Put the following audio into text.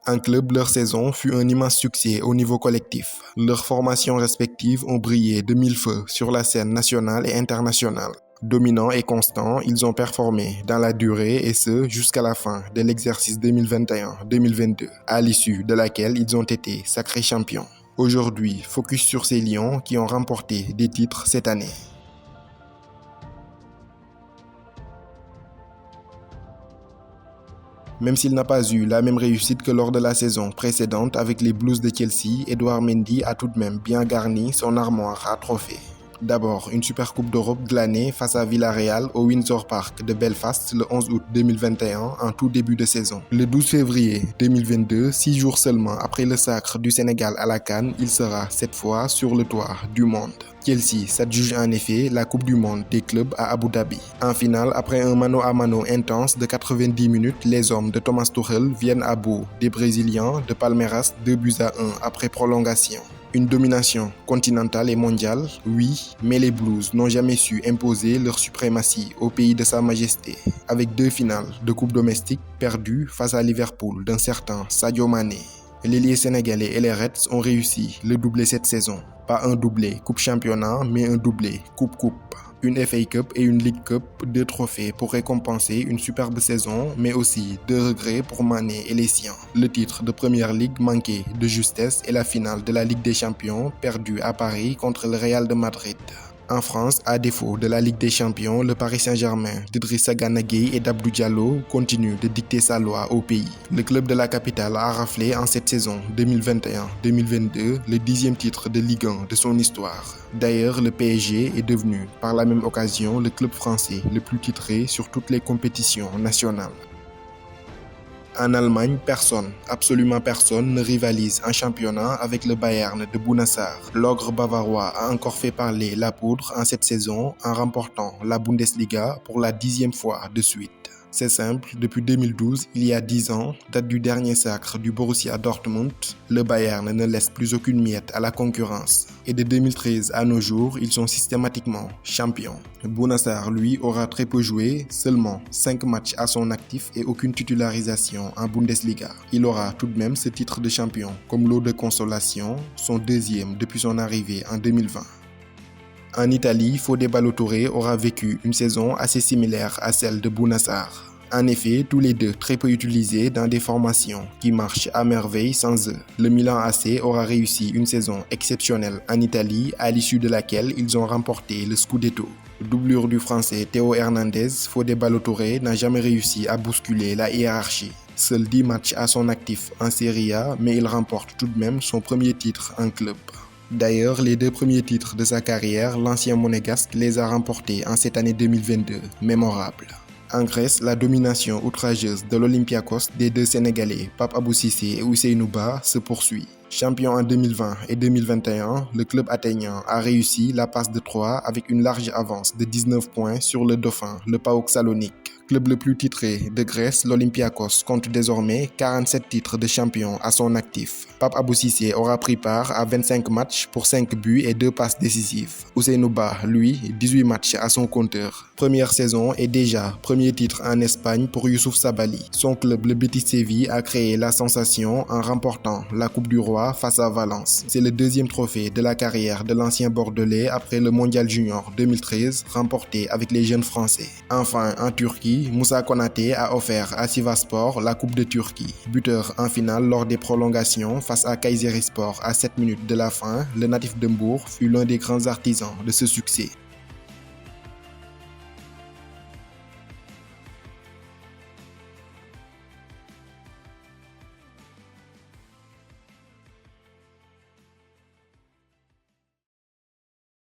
En club, leur saison fut un immense succès au niveau collectif. Leurs formations respectives ont brillé de mille feux sur la scène nationale et internationale. Dominants et constants, ils ont performé dans la durée et ce jusqu'à la fin de l'exercice 2021-2022, à l'issue de laquelle ils ont été sacrés champions. Aujourd'hui, focus sur ces Lions qui ont remporté des titres cette année. Même s'il n'a pas eu la même réussite que lors de la saison précédente avec les Blues de Chelsea, Edouard Mendy a tout de même bien garni son armoire à trophées. D'abord, une Super Coupe d'Europe glanée face à Villarreal au Windsor Park de Belfast le 11 août 2021 en tout début de saison. Le 12 février 2022, 6 jours seulement après le sacre du Sénégal à la CAN, il sera cette fois sur le toit du monde. Chelsea s'adjuge en effet la Coupe du Monde des clubs à Abu Dhabi. En finale, après un mano à mano intense de 90 minutes, les hommes de Thomas Tuchel viennent à bout des Brésiliens de Palmeiras 2-1 après prolongation. Une domination continentale et mondiale, oui, mais les Blues n'ont jamais su imposer leur suprématie au pays de Sa Majesté, avec 2 finales de Coupe domestique perdues face à Liverpool d'un certain Sadio Mané. Les sénégalais et les Reds ont réussi le doublé cette saison. Pas un doublé Coupe Championnat, mais un doublé Coupe. Une FA Cup et une League Cup, 2 trophées pour récompenser une superbe saison, mais aussi 2 regrets pour Mané et les siens. Le titre de Première Ligue manqué de justesse et la finale de la Ligue des Champions perdue à Paris contre le Real de Madrid. En France, à défaut de la Ligue des Champions, le Paris Saint-Germain d'Idrissa Gana Gueye et d'Abdou Diallo continue de dicter sa loi au pays. Le club de la capitale a raflé en cette saison 2021-2022 le 10e titre de Ligue 1 de son histoire. D'ailleurs, le PSG est devenu, par la même occasion, le club français le plus titré sur toutes les compétitions nationales. En Allemagne, personne, absolument personne, ne rivalise en championnat avec le Bayern de Bounassar. L'ogre bavarois a encore fait parler la poudre en cette saison en remportant la Bundesliga pour la 10e fois de suite. C'est simple, depuis 2012, il y a 10 ans, date du dernier sacre du Borussia Dortmund, le Bayern ne laisse plus aucune miette à la concurrence. Et de 2013 à nos jours, ils sont systématiquement champions. Bounassar, lui, aura très peu joué, seulement 5 matchs à son actif et aucune titularisation en Bundesliga. Il aura tout de même ce titre de champion comme lot de consolation, son 2e depuis son arrivée en 2020. En Italie, Fodé Ballo-Touré aura vécu une saison assez similaire à celle de Bounassar. En effet, tous les deux très peu utilisés dans des formations qui marchent à merveille sans eux. Le Milan AC aura réussi une saison exceptionnelle en Italie à l'issue de laquelle ils ont remporté le Scudetto. Doublure du français Théo Hernandez, Fodé Ballo-Touré n'a jamais réussi à bousculer la hiérarchie. Seuls 10 matchs à son actif en Serie A, mais il remporte tout de même son premier titre en club. D'ailleurs, les 2 premiers titres de sa carrière, l'ancien monégasque les a remportés en cette année 2022, mémorable. En Grèce, la domination outrageuse de l'Olympiakos des 2 Sénégalais, Pape Abou Cissé et Ousseynou Ba, se poursuit. Champion en 2020 et 2021, le club athénien a réussi la passe de 3 avec une large avance de 19 points sur le dauphin, le PAOK Salonique. Club le plus titré de Grèce, l'Olympiakos compte désormais 47 titres de champion à son actif. Pape Abou Cissé aura pris part à 25 matchs pour 5 buts et 2 passes décisives. Ousseynou Ba, lui, 18 matchs à son compteur. Première saison et déjà premier titre en Espagne pour Youssouf Sabaly. Son club, le Betis Séville, a créé la sensation en remportant la Coupe du Roi face à Valence. C'est le 2e trophée de la carrière de l'ancien Bordelais après le Mondial Junior 2013 remporté avec les jeunes Français. Enfin, en Turquie, Moussa Konaté a offert à Sivasspor la Coupe de Turquie. Buteur en finale lors des prolongations face à Kayserispor à 7 minutes de la fin, le natif de Mbour fut l'un des grands artisans de ce succès.